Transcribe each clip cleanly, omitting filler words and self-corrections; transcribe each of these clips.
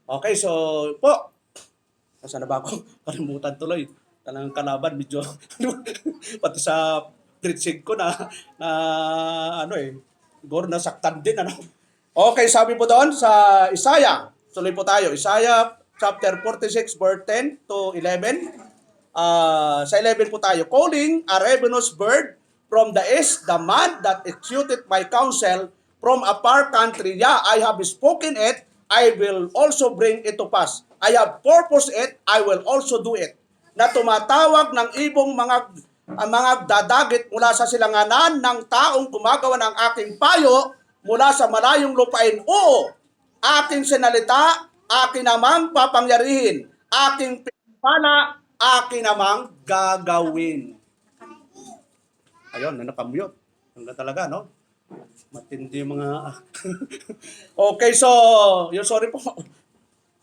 Okay, so po, nasaan na ba ako? Kalimutan tuloy. Talagang kalaban, medyo, pati sa preaching ko na ano eh, siguro nasaktan din, ano. Okay, sabi po doon sa Isaiah, tuloy po tayo, Isaiah chapter 46, verse 10 to 11. Sa 11 po tayo, calling a ravenous bird from the east, the man that executed my counsel from a far country. Yeah, I have spoken it, I will also bring it to pass. I have purposed it, I will also do it. Na tumatawag ng ibong mga dadagit mula sa silanganan ng taong gumagawa ng aking payo mula sa malayong lupain. Oo, aking sinalita, akin namang papangyarihin. Aking pinapala, akin namang gagawin. Ayun, nakamute. Hanggang talaga, no? Matindi yung mga... Okay, so, sorry po.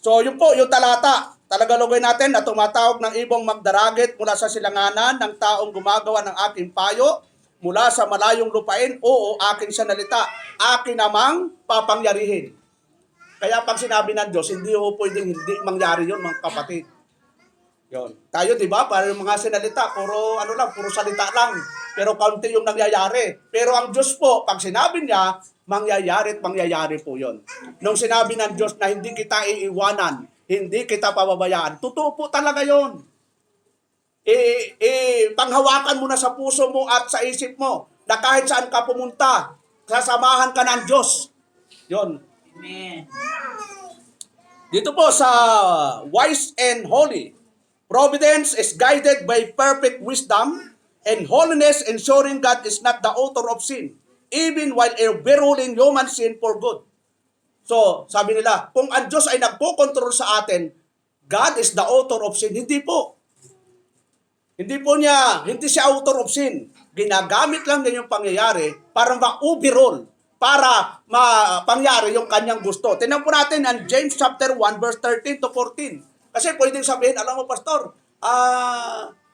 So, yun po, yung talata. Talagalugay natin na tumatawag ng ibong magdaragit mula sa silanganan ng taong gumagawa ng aking payo mula sa malayong lupain. Oo, aking sanalita. Akin namang papangyarihin. Kaya pag sinabi ng Diyos, hindi ho pwedeng hindi mangyari yun, mga kapatid. Yon. Tayo, di ba? Para yung mga sinalita, puro ano lang, puro salita lang. Pero kaunti yung nangyayari. Pero ang Diyos po, pag sinabi niya, mangyayari at mangyayari po yon. Nung sinabi ng Diyos na hindi kita iiwanan, hindi kita pababayaan, totoo po talaga yon. Panghawakan mo na sa puso mo at sa isip mo na kahit saan ka pumunta, sasamahan ka ng Diyos. Yon. Amen. Dito po sa wise and holy, providence is guided by perfect wisdom and holiness, ensuring God is not the author of sin, even while overruling human sin for good. So, sabi nila, kung ang Diyos ay nagpo-control sa atin, God is the author of sin. Hindi po. Hindi siya author of sin. Ginagamit lang din yung pangyayari para ma-overrule, para mapangyari yung kanyang gusto. Tingnan po natin ang James chapter 1 verse 13 to 14. Kasi pwedeng sabihin, alam mo pastor,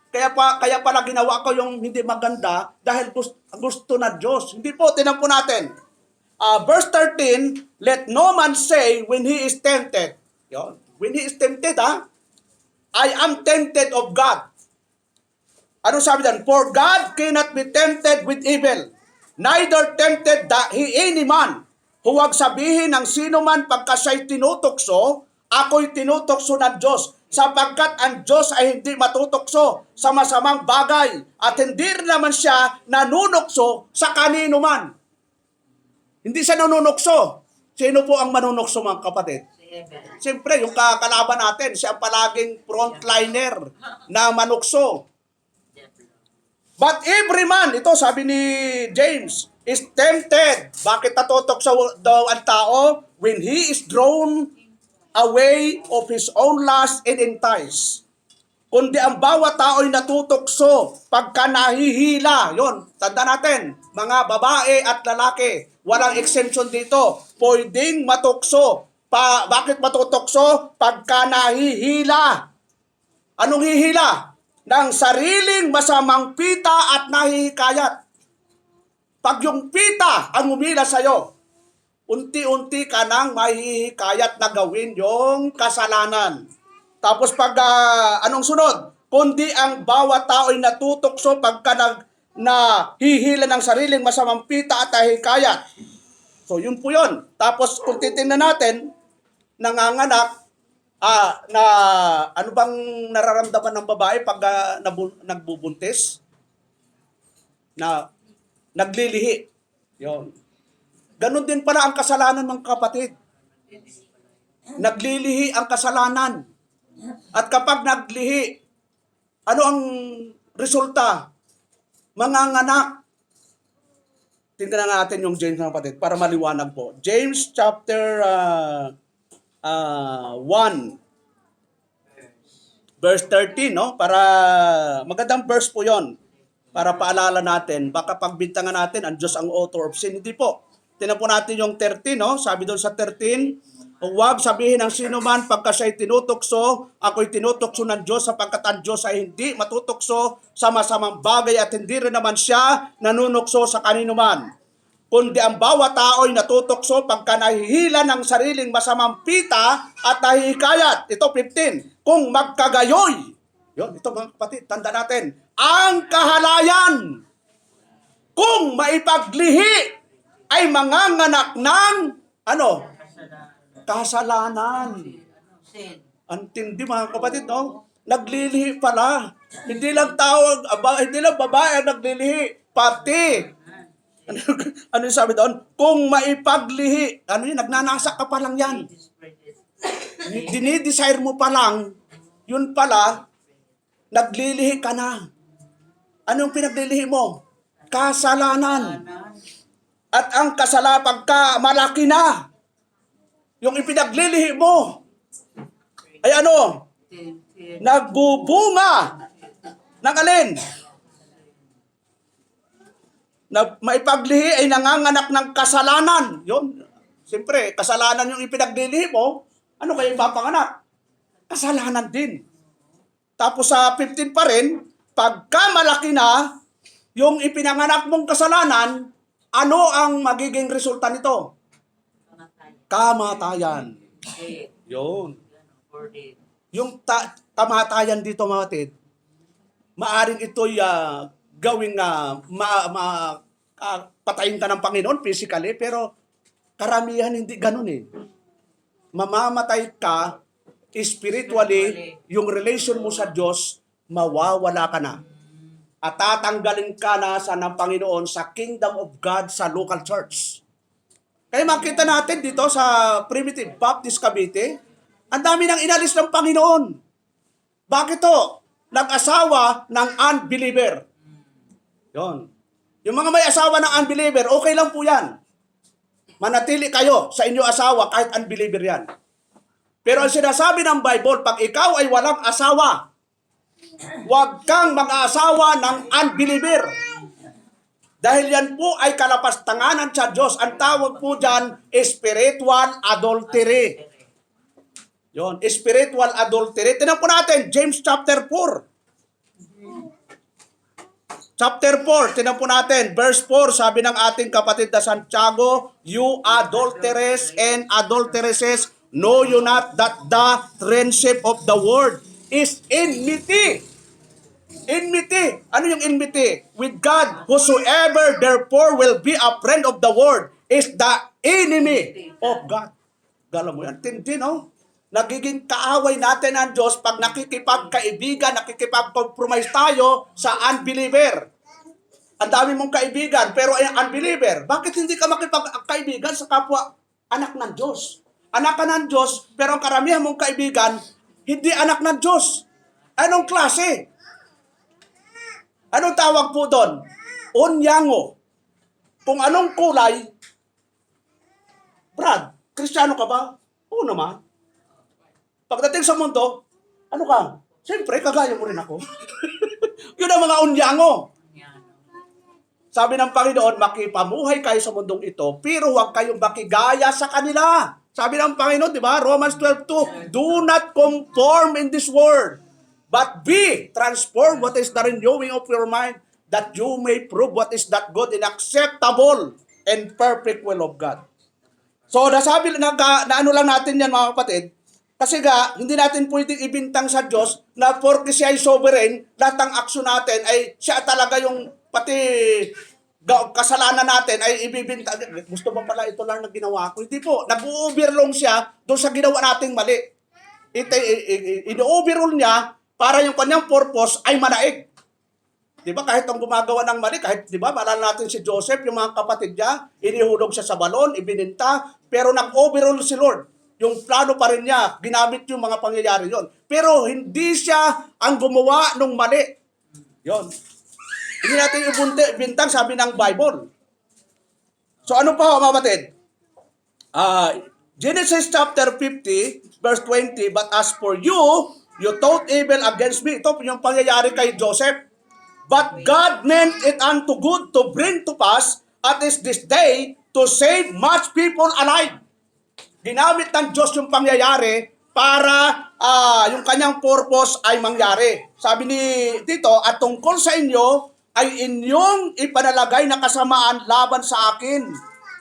kaya pala ginawa ko yung hindi maganda dahil gusto na Diyos. Hindi po, tingnan po natin. Verse 13, let no man say when he is tempted. Yun. When he is tempted, I am tempted of God. Ano sabi dyan? For God cannot be tempted with evil, neither tempted he any man. Huwag sabihin ng sino man pagka siya'y tinutokso, ako'y tinutokso ng Diyos, sapagkat ang Diyos ay hindi matutokso sa masamang bagay at hindi rin naman siya nanunokso sa kanino man. Hindi siya nanunokso. Sino po ang manunokso, mga kapatid? Siyempre, yung kakalaban natin, siya ang palaging frontliner na manukso. But every man, ito sabi ni James, is tempted. Bakit natutokso daw ang tao? When he is drawn away of his own lust and enticed. Kundi ang bawat tao ay natutokso pagka nahihila. Yon, tanda natin, mga babae at lalaki, walang exemption dito. Pwedeng matukso. Bakit matutokso? Pagka nahihila. Anong hihila? Ng sariling masamang pita at nahihikayat. Pag yung pita ang umila sa'yo, unti-unti ka nang mahihikayat na gawin yung kasalanan. Tapos pag anong sunod? Kundi ang bawat tao ay natutokso pagka nahihila ng sariling masamang pita at nahihikayat. So yun po yun. Tapos kung titingnan natin, nanganganak, na ano bang nararamdaman ng babae pag nagbubuntis? Na naglilihi. Yun. Ganon din pala ang kasalanan ng kapatid. Naglilihi ang kasalanan. At kapag naglihi, ano ang resulta? Manganganak. Tingnan natin yung James, mga kapatid, para maliwanag po. James chapter 1 verse 13, no? Para magandang verse po 'yon. Para paalala natin, baka pagbintangan natin ang Diyos ang author of sin. Hindi po. Tingnan po natin yung 13, no? Sabi doon sa 13, huwag sabihin ng sino man pagka siya'y tinutokso, ako'y tinutokso ng Diyos sapagkat ang Diyos ay hindi matutokso sa masamang bagay at hindi rin naman siya nanunokso sa kanino man. kundi ang bawat tao'y natutokso pagka nahihila ng sariling masamang pita at nahihikayat. Ito 15. Kung magkagayoy. Yun, ito mga kapatid, tanda natin. Ang kahalayan, kung maipaglihi, ay manganganak ng, ano? Kasalanan. Antindi mga kapatid, no? Naglilihi pala. Hindi lang tawag, hindi lang babae ang naglilihi, pati. Ano yung sabi doon? Kung maipaglihi, ano yun, nagnanasa ka pa lang yan. Dinidesire mo pa lang, yun pala, naglilihi ka na. Anong pinaglilihi mo? Kasalanan. At ang kasalanan, pagka malaki na, yung ipinaglilihi mo, ay ano? Nagbubunga. Ng alin? Na maipaglihi ay nanganganak ng kasalanan. Yun. Siyempre, kasalanan yung ipinaglilihi mo, ano kayo ipapanganak? Kasalanan din. Tapos sa 15 pa rin, pagka malaki na, yung ipinanganak mong kasalanan, ano ang magiging resulta nito? Kamatayan. Yun. Yung kamatayan dito, mga kapatid, maaring ito'y gawing patayin ka ng Panginoon physically, pero karamihan hindi ganun eh. Mamamatay ka spiritually, yung relation mo sa Diyos, mawawala ka na. At tatanggalin ka na ng Panginoon sa Kingdom of God sa local church. Kaya makita natin dito sa Primitive Baptist Cavite, ang dami nang inalis ng Panginoon. Bakit to? Nag-asawa ng unbeliever. Yon. Yung mga may asawa ng unbeliever, okay lang po yan. Manatili kayo sa inyo asawa kahit unbeliever yan. Pero ang sinasabi ng Bible, pag ikaw ay walang asawa, huwag kang mag-aasawa ng unbeliever. Dahil yan po ay kalapastanganan sa Diyos. Ang tawag po dyan, spiritual adultery. Yon, spiritual adultery. Tingnan po natin, James chapter 4. Chapter 4, tingnan po natin, verse 4, sabi ng ating kapatid na Santiago, you adulterers and adulteresses, know you not that the friendship of the world is enmity. Enmity. Ano yung enmity? With God, whosoever therefore will be a friend of the world is the enemy of God. Galam mo yan. Tindi, no? Nagiging kaaway natin ang Diyos pag nakikipagkaibigan, nakikipag-compromise tayo sa unbeliever. Ang dami mong kaibigan, pero ay unbeliever. Bakit hindi ka makipagkaibigan sa kapwa anak ng Diyos? Anak ka ng Diyos, pero ang karamihan mong kaibigan, hindi anak ng Diyos. Anong klase? Anong tawag po doon? Onyango. Kung anong kulay, Brad, Kristiyano ka ba? Oo naman. Pagdating sa mundo, ano ka? Siyempre, kagaya mo rin ako. Yun ang mga onyango. Sabi ng Panginoon, makipamuhay kayo sa mundong ito, pero huwag kayong makigaya sa kanila. Sabi ng Panginoon, di ba? Romans 12:2, do not conform in this world, but be transformed what is the renewing of your mind, that you may prove what is that good and acceptable and perfect will of God. So, nasabi na ano lang natin yan, mga kapatid, kasi hindi natin pwedeng ibintang sa Diyos na porque siya ay sovereign, lahat ng aksyon natin ay siya talaga yung pati kasalanan natin ay ibibintang. Gusto ba pala ito lang na ginawa ko? Hindi po. Nag-overrule siya doon sa ginawa nating mali. Ino-overrule niya para yung kanyang purpose ay manaig. Di ba? Kahit ang gumagawa ng mali, kahit, di ba, maalala natin si Joseph, yung mga kapatid niya, inihulog siya sa balon, ibininta, pero nag-overrule si Lord. Yung plano pa rin niya, ginamit yung mga pangyayari yon. Pero hindi siya ang gumawa ng mali. Yon. Hindi natin ibintang, sabi ng Bible. So ano pa, mga kapatid? Genesis chapter 50, verse 20, but as for you, you thought evil against me. Ito yung pangyayari kay Joseph. But God meant it unto good to bring to pass at this day to save much people alive. Ginamit ng Diyos yung pangyayari para yung kanyang purpose ay mangyari. Sabi ni dito, at tungkol sa inyo, ay inyong ipanalagay na kasamaan laban sa akin.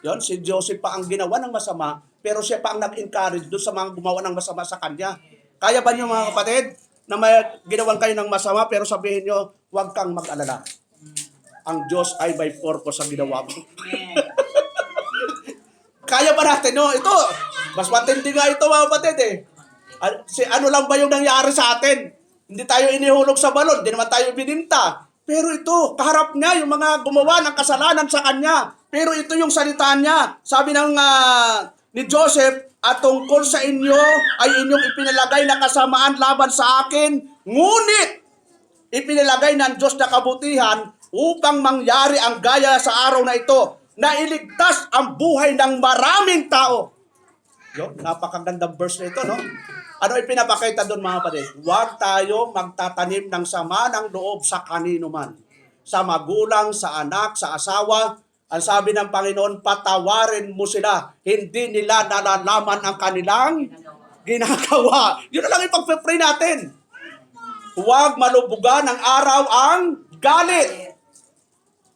Yon, si Joseph pa ang ginawa ng masama, pero siya pa ang nag-encourage doon sa mga gumawa ng masama sa kanya. Kaya ba niyo mga kapatid, na may ginawan kayo ng masama, pero sabihin niyo, huwag kang mag-alala. Ang Diyos ay may purpose sa ginawa mo. Kaya ba natin, no? Ito, mas matindi nga ito mga kapatid eh. Ano lang ba yung nangyari sa atin? Hindi tayo inihulog sa balon, hindi naman tayo bininta. Pero ito, kaharap niya yung mga gumawa ng kasalanan sa kanya. Pero ito yung salita niya. Sabi ng ni Joseph, at tungkol sa inyo ay inyong ipinalagay na kasamaan laban sa akin, ngunit ipinalagay ng Diyos na kabutihan upang mangyari ang gaya sa araw na ito, na iligtas ang buhay ng maraming tao. Yo, napakagandang verse na ito, no? Ano ipinapakita doon mga kapatid? Huwag tayo magtatanim ng sama ng loob sa kanino man. Sa magulang, sa anak, sa asawa. Ang sabi ng Panginoon, patawarin mo sila. Hindi nila nalalaman ang kanilang ginagawa. Yun na lang ipag-pray natin. Huwag malubugan ng araw ang galit.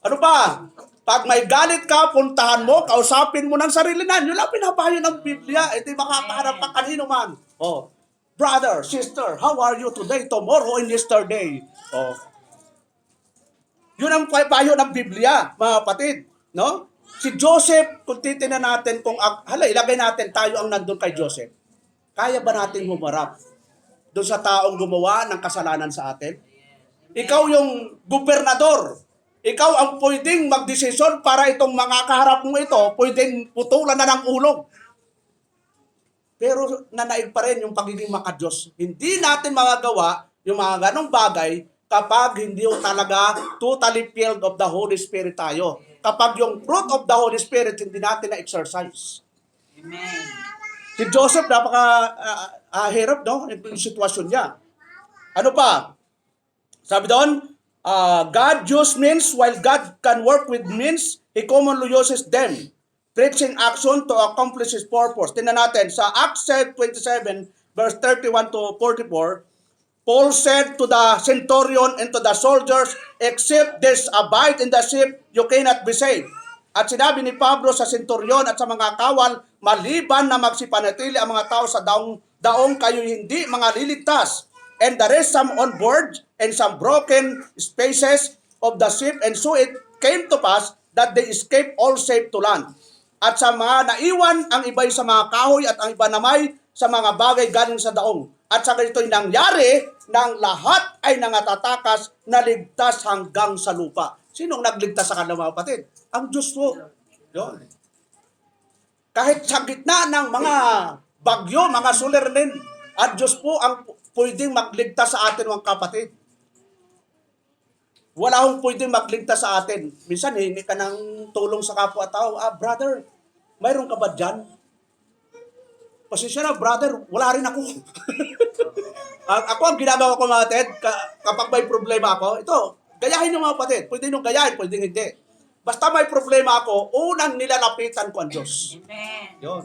Ano pa? Pag may galit ka, puntahan mo, kausapin mo ng sarili na. Yun lang pinapayo ng Biblia. Ito makakaharap ka kanino man. Oh, brother, sister, how are you today, tomorrow, and yesterday? Oh. Yun ang payo ng Biblia, mga kapatid. No? Si Joseph, kung titignan natin, ilagay natin tayo ang nandun kay Joseph. Kaya ba natin humarap doon sa taong gumawa ng kasalanan sa atin? Ikaw yung gobernador. Ikaw ang pwedeng magdesisyon para itong mga kaharap mo ito, pwedeng putulan na ng ulo. Pero nanaig pa rin yung pagiging makadiyos. Hindi natin magagawa yung mga ganong bagay kapag hindi yung talaga totally filled of the Holy Spirit tayo. Kapag yung fruit of the Holy Spirit hindi natin na-exercise. Amen. Si Joseph, napaka-hirap, no? Yung sitwasyon niya. Ano pa? Sabi doon, God used means while God can work with means, He commonly uses them. Preaching action to accomplish His purpose. Tingnan natin, sa Acts 27, verse 31 to 44, Paul said to the centurion and to the soldiers, except there's abide in the ship, you cannot be saved. At sinabi ni Pablo sa centurion at sa mga kawal, maliban na magsipanatili ang mga tao sa daong kayo hindi mga liligtas. And the rest some on board and some broken spaces of the ship, and so it came to pass that they escaped all safe to land. At sa mga naiwan, ang iba'y sa mga kahoy at ang iba namay sa mga bagay galing sa daong. At sa ganito'y nangyari ng lahat ay nangatatakas na ligtas hanggang sa lupa. Sinong nagligtas sa kanila mga kapatid? Ang Diyos po. Yun. Kahit sa gitna ng mga bagyo, mga suliranin, ang Diyos po ang pwedeng magligtas sa atin mga kapatid. Wala akong pwedeng magligtas sa atin. Minsan, hindi ka ng tulong sa kapwa-tao. Brother, mayroon ka ba dyan? Pasensya na, brother, wala rin ako. Ako ang ginagawa ko mga Ted, kapag may problema ako, ito, gayahin nyo mga kapatid. Pwede nyo gayahin, pwede hindi. Basta may problema ako, unang nilalapitan ko ang Diyos. Amen. Yun.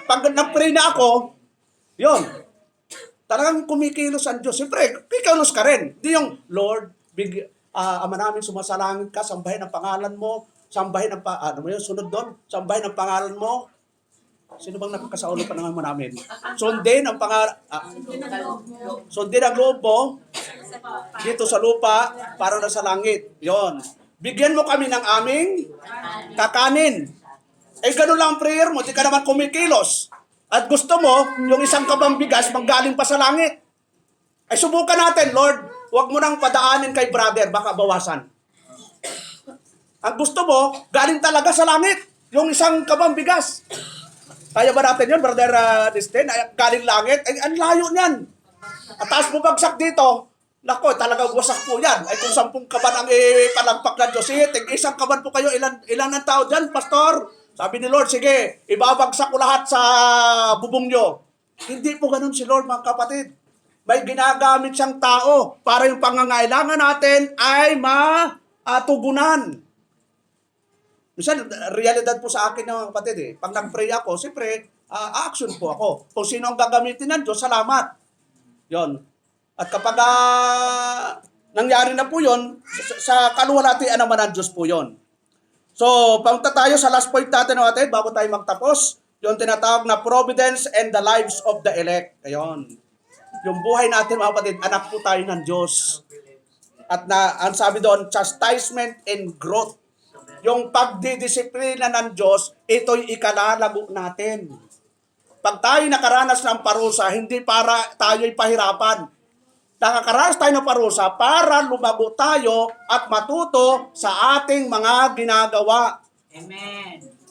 Pag na-pray na ako, yun, talagang kumikilos ang Diyos. Siyempre, kikilos ka rin. Hindi yung, Lord, Ama namin, sumasalangit ka, sambahin ang pangalan mo, sambahin ang, ano mo yun, sunod doon, sambahin ang pangalan mo. Sino bang nakakasaulo pa naman namin? Sundin ang pangalan, sundin ang loob mo, dito sa lupa, para na sa langit. Yon. Bigyan mo kami ng aming kakanin. Ganun lang ang prayer mo, di ka naman kumikilos. At gusto mo, yung isang kabang bigas, manggaling pa sa langit. Subukan natin, Lord, huwag mo nang padaanin kay brother, baka bawasan. Ang gusto mo, galing talaga sa langit, yung isang kabang bigas. Kaya ba natin yun, brother Destin? Galing langit? Ang layo niyan. At taas mo bagsak dito, nako, talagang wasak po yan. Kung 10 kaban ang palagpak ng Diyos, isang kaban po kayo, ilan ang tao dyan, pastor? Sabi ni Lord, sige, ibabagsak ko lahat sa bubong nyo. Hindi po ganun si Lord, mga kapatid. May ginagamit siyang tao para yung pangangailangan natin ay matugunan. Minsan, realidad po sa akin ng mga kapatid Pag nag-pray ako, siyempre, action po ako. Kung sino ang gagamitin ng Diyos, salamat. Yon. At kapag Nangyari na po yun, sa kaluwalhatian naman ng Diyos po yun. So, punta tayo sa last point natin bago tayo magtapos. Yung tinatawag na providence and the lives of the elect. Ayun. Yung buhay natin, mga kapatid, anak po tayo ng Diyos. At ang sabi doon, chastisement and growth. Yung pagdidisiplina ng Diyos, ito'y ikalalago natin. Pag tayo nakaranas ng parusa, hindi para tayo'y pahirapan. Nakakaranas tayo ng parusa para lumago tayo at matuto sa ating mga ginagawa. Amen.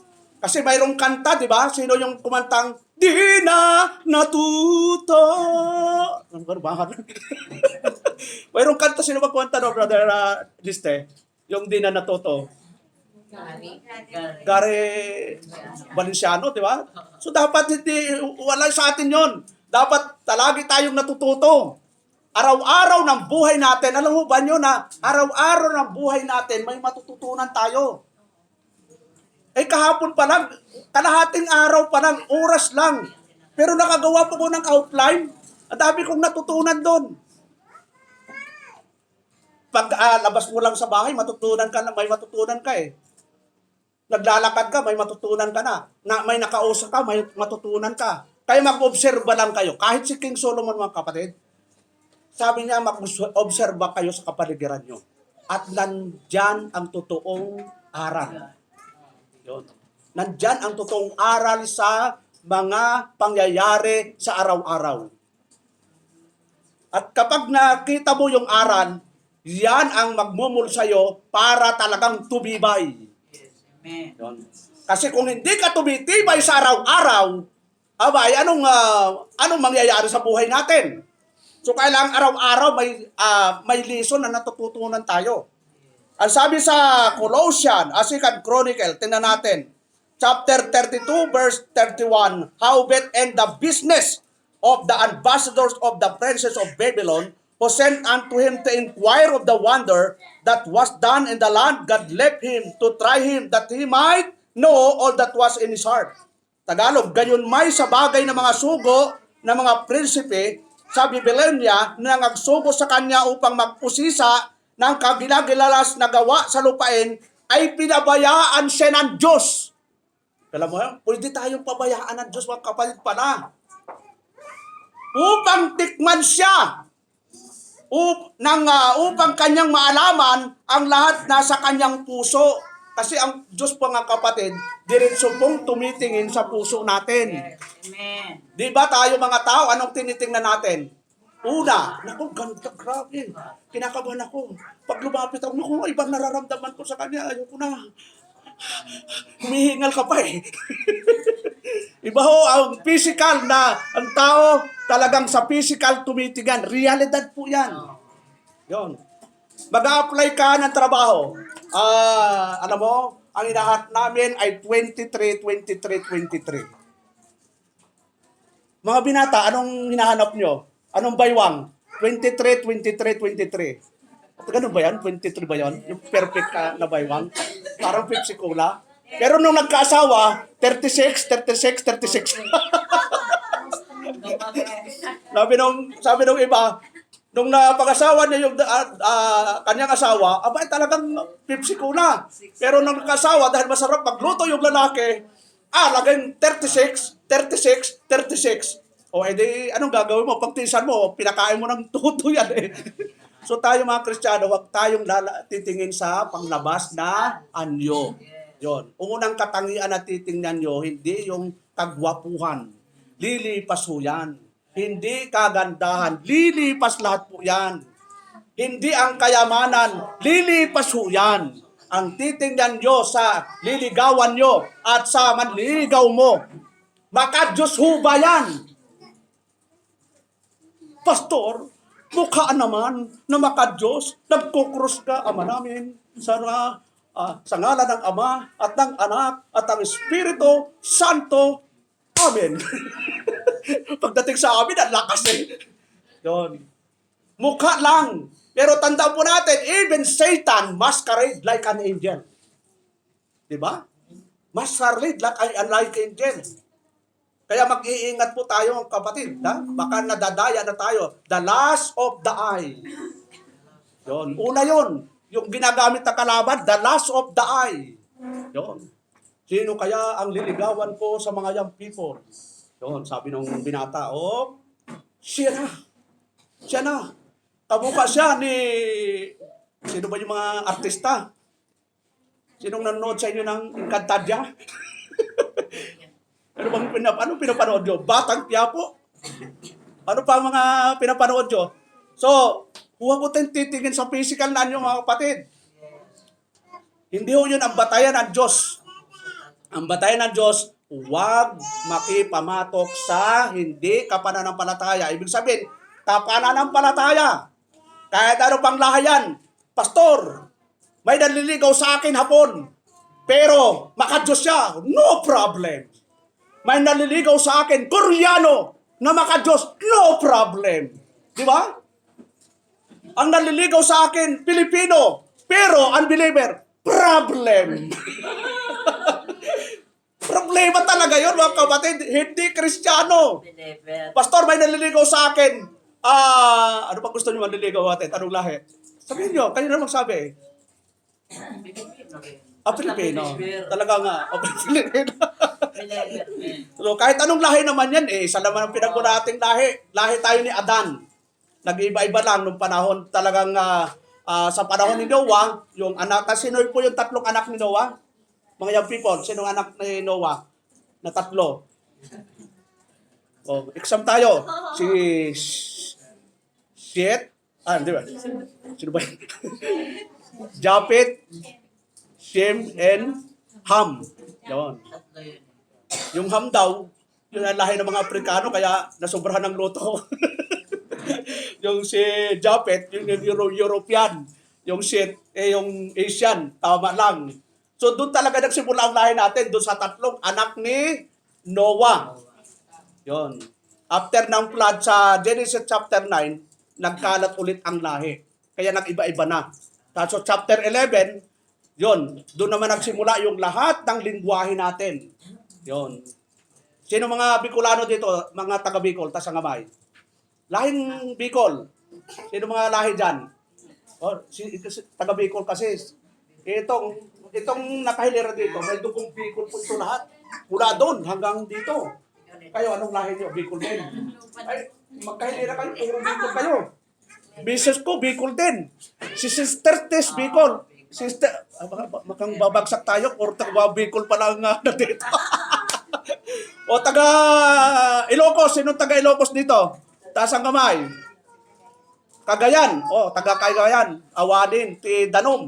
Kasi mayroong kanta, di ba? Sino yung kumantang, di na natuto. Ano ba? Mayroong kanta, sino ba kumanta, no, Brother Liste? Yung di na natuto. Gary Valenciano, di ba? So dapat hindi, wala sa atin yon. Dapat talagi tayong natututo. Araw-araw ng buhay natin, alam mo ba nyo na araw-araw ng buhay natin may matututunan tayo. Kahapon pa lang, kalahating araw pa lang, oras lang. Pero nakagawa pa ko ng outline. Ang dami kong natutunan doon. Pag labas mo lang sa bahay, matutunan ka na, may matutunan ka eh. Naglalakad ka, may matutunan ka na. May nakausap ka, may matutunan ka. Kaya mag-obserba lang kayo. Kahit si King Solomon, mga kapatid, sabi niya, mag-obserba kayo sa kapaligiran nyo. At nandyan ang totoong aral. Yun. Nandyan ang totoong aral sa mga pangyayari sa araw-araw. At kapag nakita mo yung aral, yan ang magmumul sa'yo para talagang tumibay. Amen. Yun. Kasi kung hindi ka tumitibay sa araw-araw, abay, anong mangyayari sa buhay natin? So kailangang araw-araw may lesson na natututunan tayo. Ang sabi sa Colossians, 2 Chronicle, tingnan natin, chapter 32, verse 31, howbeit and the business of the ambassadors of the princes of Babylon, who sent unto him to inquire of the wonder that was done in the land, God left him to try him, that he might know all that was in his heart. Tagalog, gayon may sa bagay ng mga sugo ng mga prinsipe sa Babylonia na nagsugo sa kanya upang magpusisa ng kagilagilalas na gawa sa lupain, ay pinabayaan siya ng Diyos. Alam mo yan? Pwede tayong pabayaan ng Diyos, mga kapatid pala. Upang tikman siya. Upang kanyang maalaman ang lahat nasa kanyang puso. Kasi ang Diyos po, mga kapatid, diretso pong tumitingin sa puso natin. Amen. Di ba tayo mga tao, anong tinitingnan natin? Una, naku, ganda, grabe. Kinakabahan ako. Pag lumapit ako, naku, ibang nararamdaman ko sa kanya. Ayoko na. Humihingal ka pa eh. Iba ho, ang physical na, ang tao talagang sa physical tumitingnan. Realidad po yan. Yun. Mag-a-apply ka ng trabaho. Alam mo, ang inahat namin ay 23. Mga binata, anong hinahanap nyo? Anong baywang? 23. Ganun ba yan? 23 ba yan? Yung perfect na baywang? Parang Pepsi Cola. Pero nung nagkaasawa, 36. sabi nung iba, nung napag-asawa niya yung kanyang asawa, abay talagang Pepsi Cola. Pero nung nagkaasawa, dahil masarap magluto yung lalaki, laging 36. O edi, anong gagawin mo? Pagtisan mo, pinakain mo ng tuto yan eh. So tayo mga Kristiyano, huwag tayong titingin sa panglabas na anyo. Yon. Unang katangian na titingnan nyo, hindi yung kagwapuhan. Lilipas po yan. Hindi kagandahan. Lilipas lahat po yan. Hindi ang kayamanan. Lilipas po yan. Ang titingnan nyo sa liligawan nyo at sa manliligaw mo. Maka-Diyos ho ba yan? Pastor, mukha naman na maka-Diyos. Nagkukrus ka, Ama namin, sa ngalan ng Ama at ng Anak at ng Espiritu Santo. Amen. Pagdating sa amin, ang lakas eh. Yun. Mukha lang. Pero tandaan po natin, even Satan masquerade like an angel. Diba? Masquerade like angel. Kaya mag-iingat po tayo, kapatid. Baka nadadaya na tayo. The lust of the eye. Yon. Una yon, yung ginagamit na kalaban, the lust of the eye. Yon. Sino kaya ang liligawan ko sa mga young people? Yon, sabi ng binata, oh, siya na. Siya na. Kamukha siya ni, sino ba yung mga artista? Sinong nanonood sa inyo ng Encantadia? Ano pinapanood nyo? Batang Quiapo? Ano pa ang mga pinapanood nyo? So, huwag mo tayong titingin sa physical na nyo, mga kapatid. Hindi ho yun ang batayan ng Diyos. Ang batayan ng Diyos, huwag makipamatok sa hindi kapananampalataya. Ibig sabihin, kapananampalataya. Kahit ano pang lahayan, Pastor, may nanliligaw sa akin hapon, pero makadiyos siya, no problem. May nanliligaw sa akin, Koreano, na makadiyos, no problem. Di ba? Ang nanliligaw sa akin, Pilipino, pero unbeliever, problem. Problema talaga yun, mga kapatid. Hindi Kristiyano. Believer. Pastor, may nanliligaw sa akin. Ano pa gusto niyo manliligaw natin? Anong lahi? Sabihin niyo, kayo na magsabi. Pilipino rin. Pilipino. Believer. Talaga nga. Pilipino. Believer, men. So, kahit anong lahi naman yan, isa naman ang pinagmula nating lahi. Lahi tayo ni Adan. Nag-iba-iba lang nung panahon. Talagang sa panahon ni Noah, yung anak, sino po yung tatlong anak ni Noah? Mga young people, sinong anak ni Noah na tatlo? Oh, exam tayo. Si Shet, di ba? Sino ba yun? Japet, Shem, and Ham. Yun. Tatlo yun. Yung Ham daw, yun ang lahi ng mga Aprikano, kaya nasubrahan ng luto. Yung si Japet, yung European. Yung Shet, yung Asian. Tama lang. So doon talaga nagsimula ang lahi natin, doon sa tatlong anak ni Noah. Yon. After ng flood sa Genesis chapter 9, nagkalat ulit ang lahi. Kaya nag-iba-iba na. So chapter 11, yon, doon naman nagsimula yung lahat ng lingwahe natin. Yon. Sino mga Bicolano dito, mga taga Bicol, tasangamay? Lahing Bicol. Sino mga lahi dyan? Taga Bicol kasi. Itong nakahilera dito, may dugong Bicol po ito lahat. Mula doon hanggang dito. Kayo, anong lahi niyo? Bicol din. Ay, magkahilera kayo, puro Bicol kayo. Business ko, Bicol din. Si Sister Tess, Bicol. Sister, makang babagsak tayo, or taga Bicol pa lang na dito. O taga Ilocos, sinong taga Ilocos dito? Taas ang kamay. Cagayan, taga Cagayan. Awanin, ti Danom.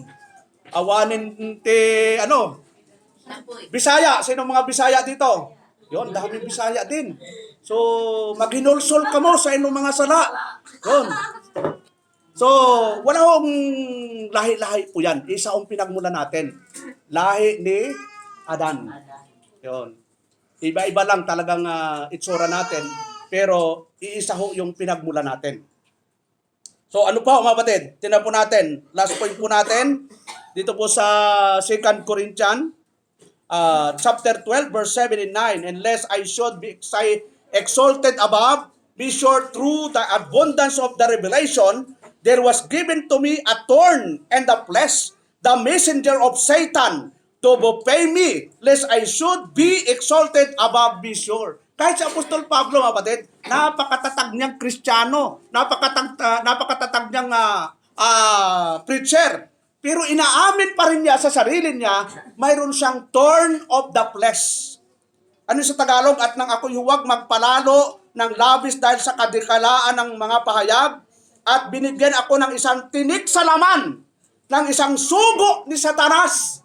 Awanin, ti Bisaya, sino mga Bisaya dito? Yon, dami Bisaya din. So, maghinulsol ka mo sa inyong mga sala. Yon. So, wala akong lahi-lahi po yan. Isa ang pinagmula natin. Lahi ni Adan. Yon. Iba-iba lang talagang itsura natin. Pero, iisa ho yung pinagmula natin. So, ano pa mga batid? Tingnan po natin. Last point po natin. Dito po sa 2 Corinthians, chapter 12, verse 7 and 9. Unless I should be exalted above, be sure through the abundance of the revelation, there was given to me a thorn and the flesh, the messenger of Satan, to pay me, lest I should be exalted above, be sure. Kahit si Apostol Pablo, mga kapatid, napakatatag niyang Kristiyano, napakatatag niyang preacher. Pero inaamin pa rin niya sa sarili niya, mayroon siyang thorn of the flesh. Ano sa Tagalog? At nang ako'y huwag magpalalo ng labis dahil sa kadikalaan ng mga pahayag, at binigyan ako ng isang tinik sa laman, ng isang sugo ni Satanas.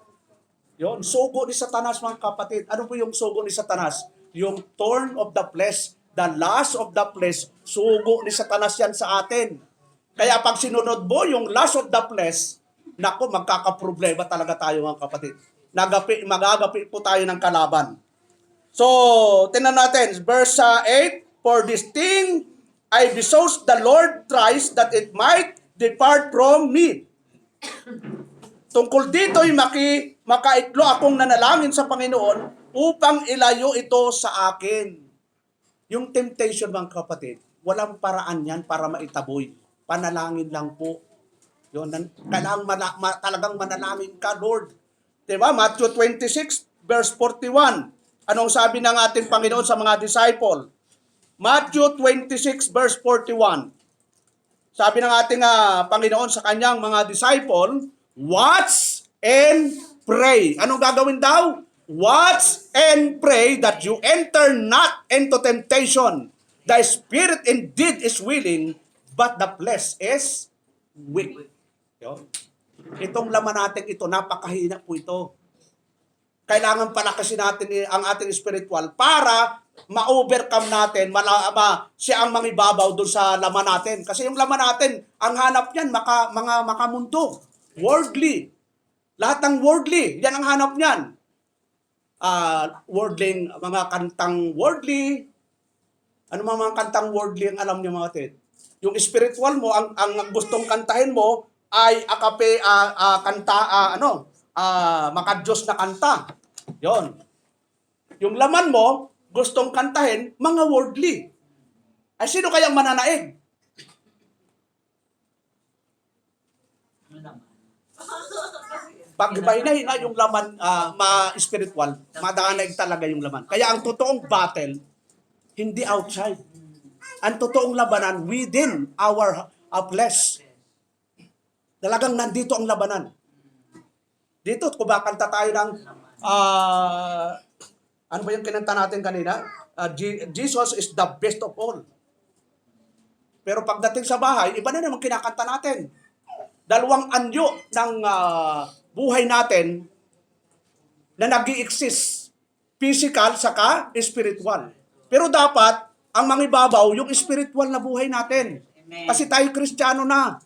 Yon, sugo ni Satanas, mga kapatid. Ano po yung sugo ni Satanas? Yung thorn of the flesh, the lust of the flesh, sugo ni Satanas yan sa atin. Kaya pag sinunod mo yung lust of the flesh, naku, magkakaproblema talaga tayo, mga kapatid. Magagapi po tayo ng kalaban. So, tingnan natin, verse 8, for this thing I besought the Lord thrice that it might depart from me. Tungkol dito'y makaitlo akong nanalangin sa Panginoon upang ilayo ito sa akin. Yung temptation, mga kapatid, walang paraan yan para maitaboy. Panalangin lang po. Yun, kailangan talagang manalangin ka, Lord. Diba? Matthew 26, verse 41. Anong sabi ng ating Panginoon sa mga disciple? Matthew 26, verse 41. Sabi ng ating Panginoon sa kanyang mga disciple, watch and pray. Anong gagawin daw? Watch and pray that you enter not into temptation. The spirit indeed is willing, but the flesh is weak. Yun. Itong laman natin ito, napakahina po ito. Kailangan palakasin natin ang ating spiritual para ma-overcome natin, siya ang mangibabaw doon sa laman natin. Kasi yung laman natin, ang hanap niyan, mga makamundo, worldly. Lahat ng worldly, yan ang hanap niyan. Worldling, mga kantang worldly. Ano mga kantang worldly ang alam niyo mga kapatid? Yung spiritual mo, ang gustong kantahin mo ay makadiyos na kanta. Yon. Yung laman mo, gustong kantahin, mga worldly. Ay, sino kayang mananaig? Ano naman? Pag hina yung laman ma-spiritual, madanaig talaga yung laman. Kaya ang totoong battle, hindi outside. Ang totoong labanan within our flesh. Talagang nandito ang labanan. Dito, kumakanta tayo ng ano ba yung kinanta natin kanina? Jesus is the best of all. Pero pagdating sa bahay, iba na naman kinakanta natin. Dalawang anyo ng buhay natin na nag-i-exist. Physical saka spiritual. Pero dapat, ang mangibabaw, yung spiritual na buhay natin. Amen. Kasi tayo Kristiyano na.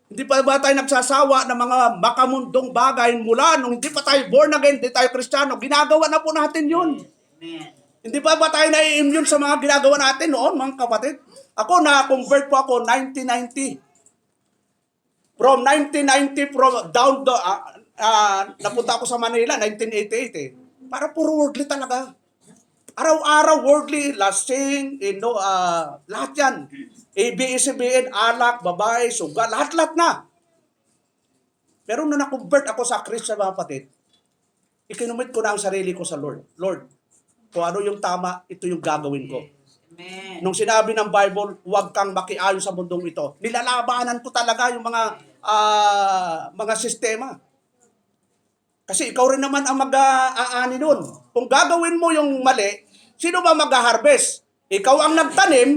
Hindi pa ba tayo nagsasawa ng mga makamundong bagay mula nung hindi pa tayo born again, hindi tayo Kristiyano. Ginagawa na po natin yun. Amen. Hindi pa ba tayo na-immune sa mga ginagawa natin noon, mga kapatid? Ako, na-convert po ako 1990. From 1990, napunta ako sa Manila, 1988 Para puro worldly talaga. Araw-araw worldly, lasing, lahat yan. ABS-CBN, alak, babae, suga, lahat-lahat na. Pero nung na-convert ako sa Kristo, mga kapatid, ikinumit ko na ang sarili ko sa Lord. Lord, kung ano yung tama, ito yung gagawin ko. Amen. Nung sinabi ng Bible, huwag kang makiayon sa mundong ito. Nilalabanan ko talaga yung mga sistema. Kasi ikaw rin naman ang mag-aani nun. Kung gagawin mo yung mali, sino ba mag-harvest? Ikaw ang nagtanim,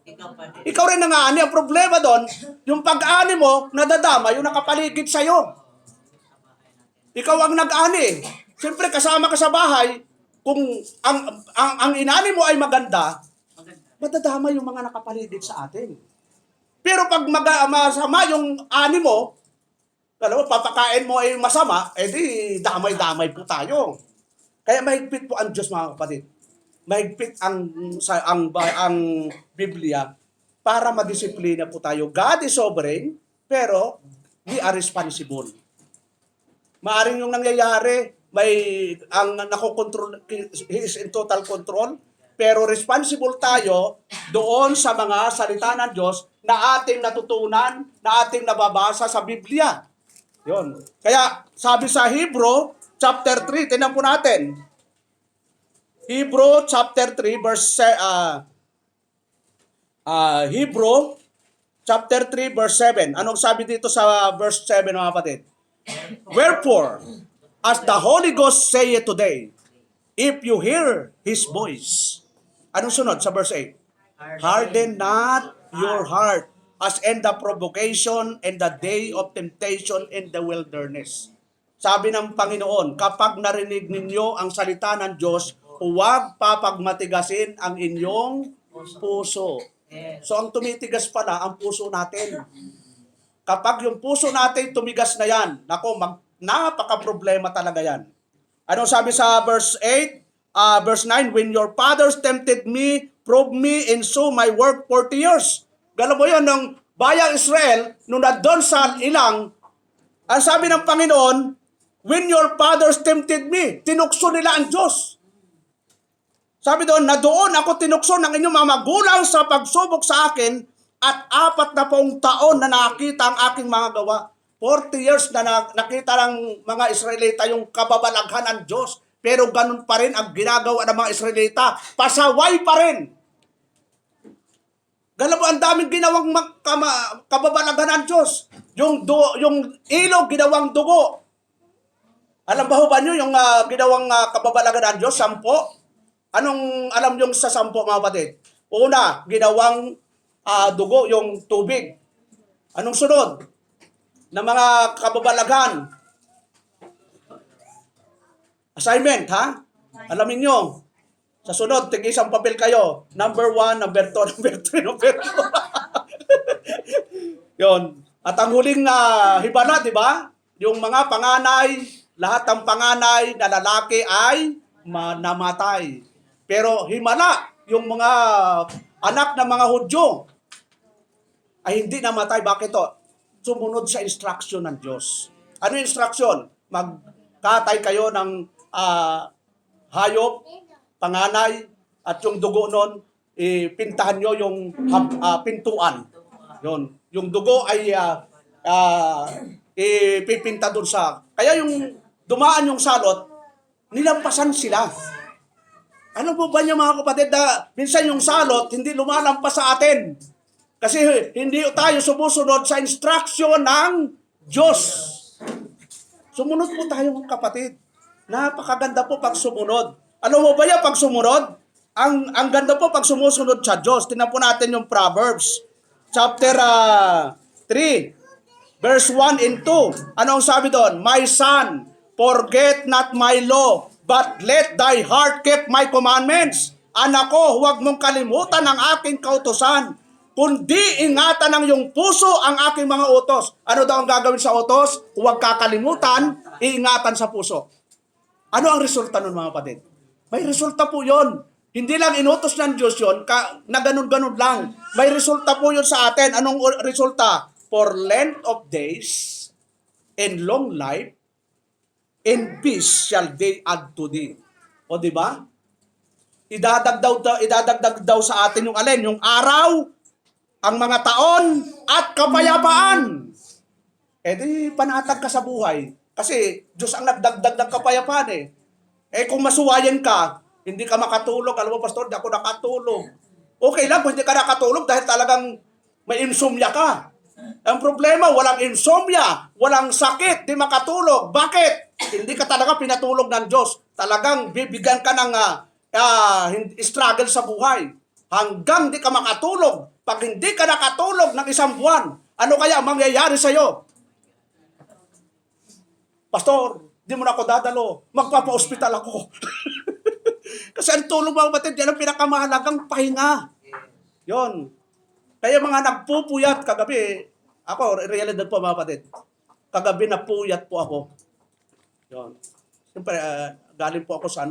Ikaw pa din. ikaw rin ang aani. Ang problema doon, yung pag-ani mo, nadadama yung nakapaligid sa'yo. Ikaw ang nag-ani. Siyempre, kasama ka sa bahay, kung ang inani mo ay maganda, madadama yung mga nakapaligid sa atin. Pero pag masama yung ani mo, papakain mo ay masama, edi damay-damay po tayo. Kaya mahigpit po ang Diyos, mga kapatid. Mahigpit ang Biblia para madisiplina po tayo. God is sovereign, pero we are responsible. Maaring yung nangyayari, ang nakokontrol, He is in total control, pero responsible tayo doon sa mga salita ng Diyos na ating natutunan, na ating nababasa sa Biblia. Yun. Kaya sabi sa Hebrew chapter 3, tingnan po natin. Hebrew chapter 3 Hebrew chapter 3 verse 7. Anong sabi dito sa verse 7, mga kapatid? Wherefore, as the Holy Ghost saith today, if you hear His voice. Anong sunod sa verse 8? Harden not your heart as in the provocation and the day of temptation in the wilderness. Sabi ng Panginoon, kapag narinig ninyo ang salita ng Diyos, huwag papagmatigasin ang inyong puso. So ang tumitigas pala ang puso natin. Kapag yung puso natin tumigas na yan, napaka-problema talaga yan. Ano sabi sa verse 8, verse 9, when your fathers tempted me, prove me, and so my work 40 years. Gala mo yun, ng bayang Israel, nung nandun sa ilang, ang sabi ng Panginoon, when your fathers tempted me, tinukso nila ang Diyos. Sabi doon, na doon ako tinukso ng inyong mga magulang sa pagsubok sa akin, at 40 taon na nakita ang aking mga gawa. 40 years na nakita ng mga Israelita yung kababalaghan ng Diyos. Pero ganun pa rin ang ginagawa ng mga Israelita. Pasaway pa rin. Ganun po, ang daming ginawang kababalaghan ng Diyos. Yung ilog, ginawang dugo. Alam ba nyo yung ginawang kababalagan ng Diyos? 10? Anong alam nyo sa 10, mga kapatid? Una, ginawang dugo, yung tubig. Anong sunod? Na mga kababalaghan. Assignment, ha? Alamin nyo. Sa sunod, tig-isang papel kayo. Number 1, number 2, number 3, number 4. Yon. At ang huling hibala, di ba? Yung mga panganay, lahat ng panganay na lalaki ay namatay. Pero himala, yung mga anak ng mga Hudyo ay hindi namatay. Bakit to? Sumunod sa instruction ng Diyos. Ano yung instruction? Magkatay kayo ng hayop, panganay, at yung dugo nun, pintahan nyo yung pintuan. Yun. Yung dugo ay ipipinta doon sa... Kaya yung dumaan yung salot, nilampasan sila. Ano po ba niyo, mga kapatid, na minsan yung salot hindi lumalampas sa atin? Kasi hindi tayo sumusunod sa instruction ng Diyos. Sumunod po tayo, mga kapatid. Napakaganda po pag sumunod. Ano mo ba yan pag sumunod? Ang ganda po pag sumusunod sa Diyos. Tingnan po natin yung Proverbs. Chapter 3, verse 1 and 2. Anong sabi doon? My son, forget not my law, but let thy heart keep my commandments. Anak ko, huwag mong kalimutan ang aking kautusan, kundi ingatan ng iyong puso ang aking mga utos. Ano daw ang gagawin sa utos? Huwag kakalimutan, iingatan sa puso. Ano ang resulta nun, mga kapatid? May resulta po yon. Hindi lang inutos ng Diyos yun, na ganun-ganun lang. May resulta po yun sa atin. Anong resulta? For length of days and long life and peace shall they add to thee. O di ba? Idadagdag daw sa atin yung alin? Yung araw, ang mga taon, at kapayapaan. Eh di, panatag ka sa buhay. Kasi Diyos ang nagdagdag ng kapayapaan eh. Eh kung masuwayan ka, hindi ka makatulog. Alam mo, pastor, di ako nakatulog. Okay lang kung hindi ka nakatulog dahil talagang may insomnia ka. Ang problema, walang insomnia, walang sakit, di makatulog. Bakit? Hindi ka talaga pinatulog ng Diyos. Talagang bibigyan ka ng struggle sa buhay. Hanggang di ka makatulog. Pag hindi ka nakatulog ng 1 buwan, ano kaya mangyayari sa'yo? Pastor, di mo na ako dadalo. Magpapa-hospital ako. Kasi ang tulong, mga kapatid, yan ang pinakamahalagang pahinga. Yon. Kaya mga nagpupuyat kagabi, ako, realidad po, mga kapatid. Kagabi napuyat po ako. Yon. Siyempre, galing po ako sa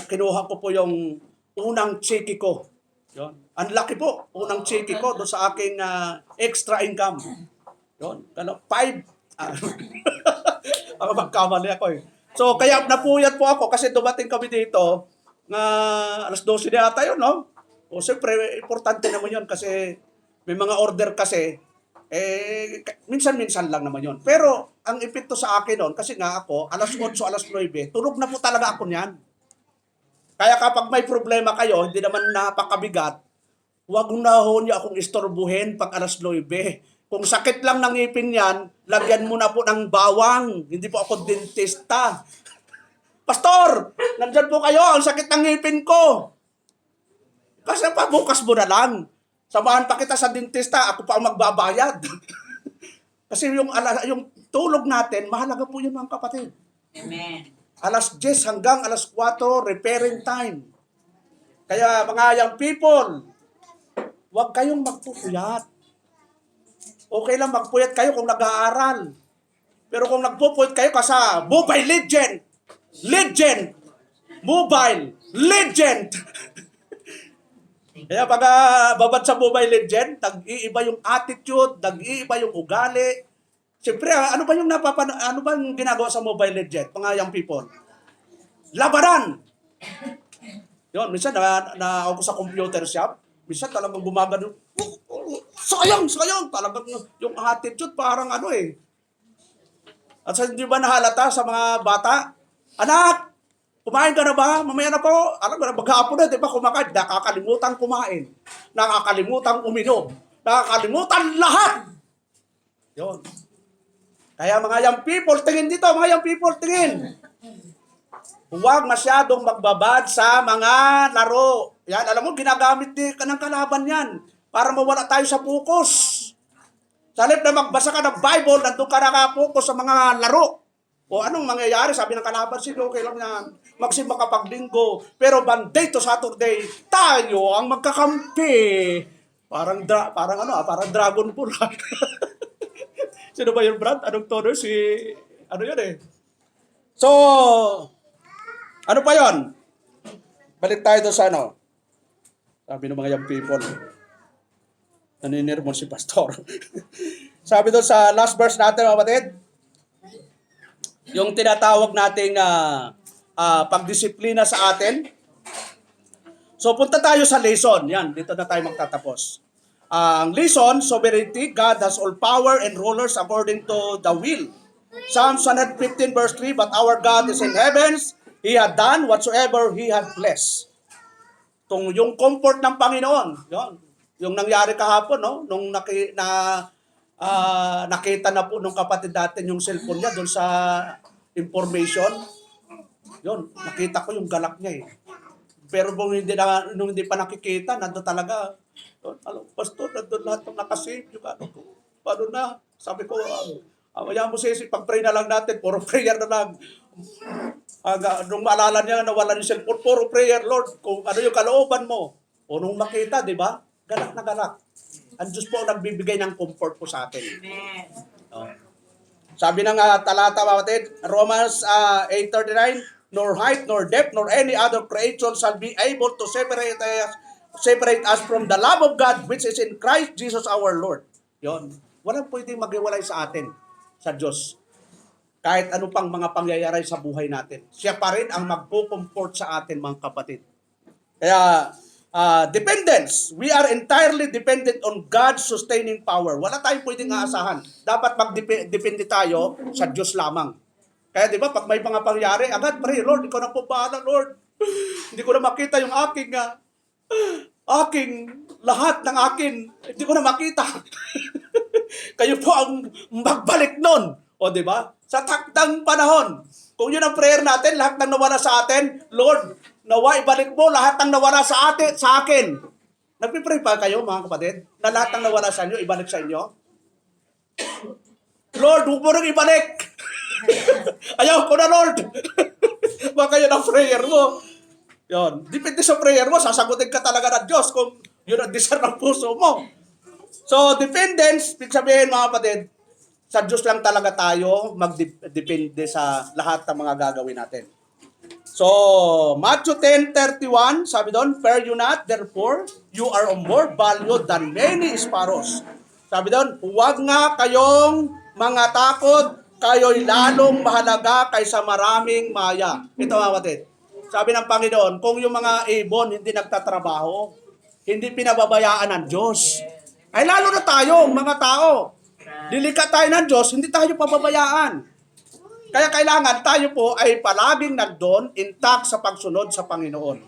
kinuha ko po yung unang cheque ko. Yon. Ang laki po, unang cheque ko doon sa aking extra income. Yon. 5. Ako magkamali ako eh. So, kaya napuyat po ako kasi dumating kami dito na alas 12 na ata yun, no? O, siyempre, importante naman yun kasi may mga order kasi, minsan-minsan lang naman yun. Pero, ang epekto sa akin noon, kasi nga ako, alas 8, alas 9, tulog na po talaga ako niyan. Kaya kapag may problema kayo, hindi naman napakabigat, huwag na ho niyo akong istorbuhin pag alas 9. Kung sakit lang ng ngipin yan, lagyan mo na po ng bawang. Hindi po ako dentista. Pastor, nandyan po kayo, ang sakit ng ngipin ko. Kasi pa, bukas mo na lang. Samahan pa kita sa dentista, ako pa ang magbabayad. Kasi yung tulog natin, mahalaga po yun, mga kapatid. Amen. Alas 10 hanggang alas 4, repairing time. Kaya mga young people, huwag kayong magpupuyat. Okay lang magpuyat kayo kung nag-aaral. Pero kung nagpupuyat kayo sa Mobile Legend, Mobile Legend. Kaya pag babad sa Mobile Legend, nag-iiba yung attitude, nag-iiba yung ugali. Siyempre, ano ba yung ginagawa sa Mobile Legend, mga young people? Labanan! Yun, minsan na ako sa computer shop, minsan talagang gumagano, sayang. Talagang yung attitude parang ano eh. At sa hindi ba nahalata sa mga bata? Anak, kumain ka na ba? Mamaya na po. Alam mo na, maghapon na, di ba kumakain? Nakakalimutan kumain. Nakakalimutan uminom. Nakakalimutan lahat. Yun. Kaya mga young people, tingin dito, mga young people, tingin. Huwag masyadong magbabad sa mga laro. Yan, alam mo, ginagamit ng kalaban yan para mawala tayo sa focus. Sa halip na magbasa ka ng Bible, nandun ka nakapokus sa mga laro. O anong mangyayari? Sabi ng kalaban, sige, okay lang yan. Magsimba kapag linggo. Pero Monday to Saturday, tayo ang magkakampi. Parang Dragon Ball. Sino ba yun, Brad? Anong tono? Ano yun eh? So, ano pa yon? Balik tayo doon sa ano. Sabi ng mga young people. Naninirmon si pastor. Sabi doon sa last verse natin, mga kapatid. Yung tinatawag nating pagdisiplina sa atin. So, punta tayo sa lesson. Yan, dito na tayo magtatapos. Ang lesson, sovereignty, God has all power and rulers according to the will. Psalms 115 verse 3, but our God is in heavens, He had done whatsoever He had blessed. Yung comfort ng Panginoon, yung nangyari kahapon, no? Nung nakita na po nung kapatid natin yung cellphone niya doon sa information, nakita ko yung galak niya eh. Pero nung hindi pa nakikita, nandun talaga, pastor, nandun lahat ng nakasave, yung ano ko. Paano na? Sabi ko, maya mo sisi, pag-pray na lang natin, puro prayer na lang. Nung maalala niya, nawala yung cellphone, puro prayer, Lord, kung ano yung kalooban mo. O nung makita, di ba? Galak na galak. Ang Diyos po nagbibigay ng comfort po sa atin. Amen. Sabi ng talata, kapatid, Romans 8:39, nor height, nor depth, nor any other creation shall be able to separate us from the love of God which is in Christ Jesus our Lord. Yon. Walang pwedeng maghiwalay sa atin, sa Diyos. Kahit ano pang mga pangyayari sa buhay natin. Siya pa rin ang magpo-comfort sa atin, mga kapatid. Kaya, dependence. We are entirely dependent on God's sustaining power. Wala tayong pwedeng aasahan. Dapat magdepende tayo sa Diyos lamang. Kaya di ba, pag may mga pangyari, agad, pray, Lord, ikaw na po bahala, Lord. Hindi ko na makita yung aking lahat ng akin. Hindi ko na makita. Kayo po ang magbalik nun. O di ba? Sa takdang panahon. Kung yun ang prayer natin, lahat ng nawala sa atin, Lord, nawa ibalik mo lahat ng nawala sa akin. Nagpipray pa kayo, mga kapatid, na lahat ng nawala sa inyo, ibalik sa inyo? Lord, huwag mo nang ibalik. Ayaw ko na, Lord. Baka yun ang prayer mo. Yun. Depende sa prayer mo, sasagutin ka talaga ng Diyos kung yun ang desire ng puso mo. So, dependence, ibig sabihin, mga kapatid, sa Diyos lang talaga tayo magdepende sa lahat ng mga gagawin natin. So, Matthew 10:31, sabi doon, fear you not, therefore, you are of more value than many sparrows. Sabi doon, huwag nga kayong mga takot, kayo'y lalong mahalaga kaysa maraming maya. Ito, mga kapatid. Sabi ng Panginoon, kung yung mga ibon hindi nagtatrabaho, hindi pinababayaan ng Diyos, ay lalo na tayo, mga tao. Dilikat tayo ng Diyos, hindi tayo pababayaan. Kaya kailangan tayo po ay palaging nandun, intact sa pagsunod sa Panginoon.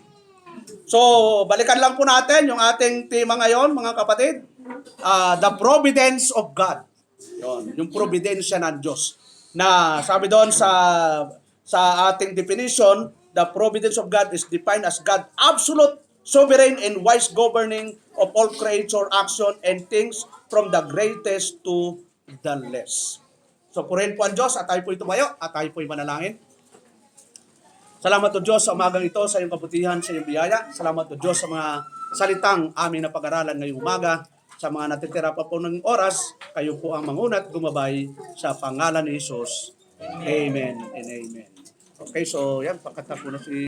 So, balikan lang po natin yung ating tema ngayon, mga kapatid. The providence of God. Yun, yung providensya ng Diyos. Na sabi doon sa ating definition, the providence of God is defined as God absolute, sovereign, and wise governing of all creature, action, and things from the greatest to the less. So, purihin po ang Diyos at tayo po tumayo at tayo po manalangin. Salamat o Diyos sa umagang ito, sa iyong kabutihan, sa iyong biyaya. Salamat o Diyos sa mga salitang aming napag-aralan ngayong umaga. Sa mga natitira pa po ng oras, kayo po ang mangunat gumabay sa pangalan ni Jesus. Amen and amen. Okay, so yan, pakata po na si